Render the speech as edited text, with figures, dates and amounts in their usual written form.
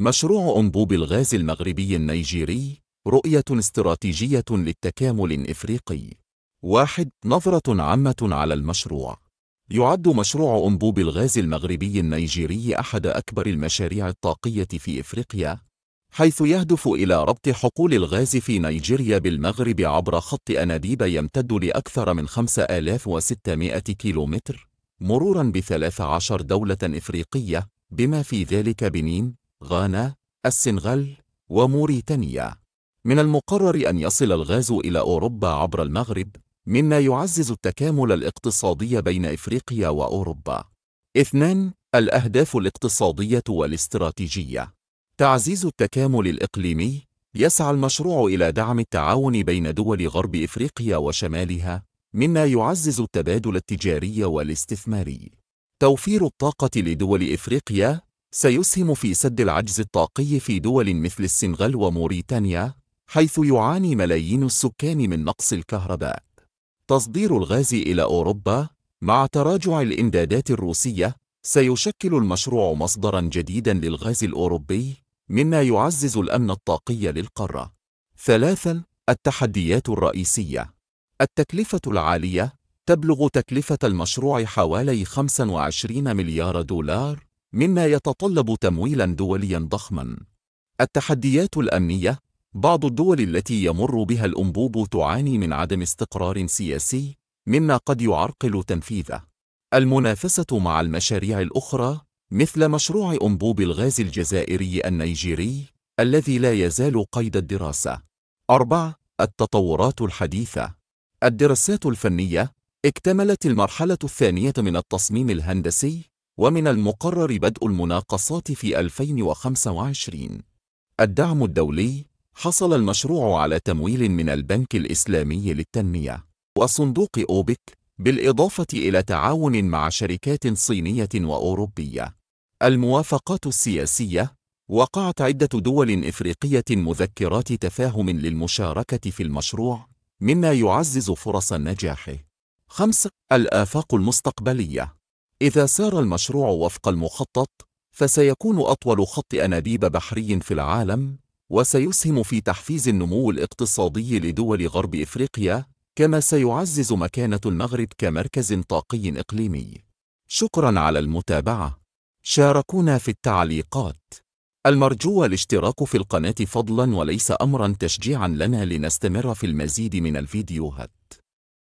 مشروع أنبوب الغاز المغربي النيجيري رؤية استراتيجية للتكامل إفريقي. 1. نظرة عامة على المشروع. يعد مشروع أنبوب الغاز المغربي النيجيري أحد أكبر المشاريع الطاقية في إفريقيا، حيث يهدف إلى ربط حقول الغاز في نيجيريا بالمغرب عبر خط أنابيب يمتد لأكثر من 5600 كيلومتر، مروراً ب13 دولة إفريقية بما في ذلك بنين، غانا، السنغال، وموريتانيا. من المقرر أن يصل الغاز إلى أوروبا عبر المغرب، مما يعزز التكامل الاقتصادي بين إفريقيا وأوروبا. 2. الأهداف الاقتصادية والاستراتيجية. تعزيز التكامل الإقليمي. يسعى المشروع إلى دعم التعاون بين دول غرب إفريقيا وشمالها، مما يعزز التبادل التجاري والاستثماري. توفير الطاقة لدول إفريقيا سيسهم في سد العجز الطاقي في دول مثل السنغال وموريتانيا، حيث يعاني ملايين السكان من نقص الكهرباء. تصدير الغاز إلى أوروبا. مع تراجع الإمدادات الروسية، سيشكل المشروع مصدراً جديداً للغاز الأوروبي، مما يعزز الأمن الطاقي للقارة. 3. التحديات الرئيسية. التكلفة العالية. تبلغ تكلفة المشروع حوالي 25 مليار دولار، مما يتطلب تمويلاً دولياً ضخماً. التحديات الأمنية. بعض الدول التي يمر بها الأنبوب تعاني من عدم استقرار سياسي، مما قد يعرقل تنفيذه. المنافسة مع المشاريع الأخرى، مثل مشروع أنبوب الغاز الجزائري النيجيري، الذي لا يزال قيد الدراسة. 4. التطورات الحديثة. الدراسات الفنية. اكتملت المرحلة الثانية من التصميم الهندسي، ومن المقرر بدء المناقصات في 2025. الدعم الدولي. حصل المشروع على تمويل من البنك الإسلامي للتنمية وصندوق أوبك، بالإضافة إلى تعاون مع شركات صينية وأوروبية. الموافقات السياسية. وقعت عدة دول إفريقية مذكرات تفاهم للمشاركة في المشروع، مما يعزز فرص نجاحه. 5. الآفاق المستقبلية. إذا سار المشروع وفق المخطط، فسيكون أطول خط أنابيب بحري في العالم، وسيسهم في تحفيز النمو الاقتصادي لدول غرب إفريقيا، كما سيعزز مكانة المغرب كمركز طاقي إقليمي. شكراً على المتابعة. شاركونا في التعليقات. المرجو الاشتراك في القناة فضلاً وليس أمراً، تشجيعاً لنا لنستمر في المزيد من الفيديوهات.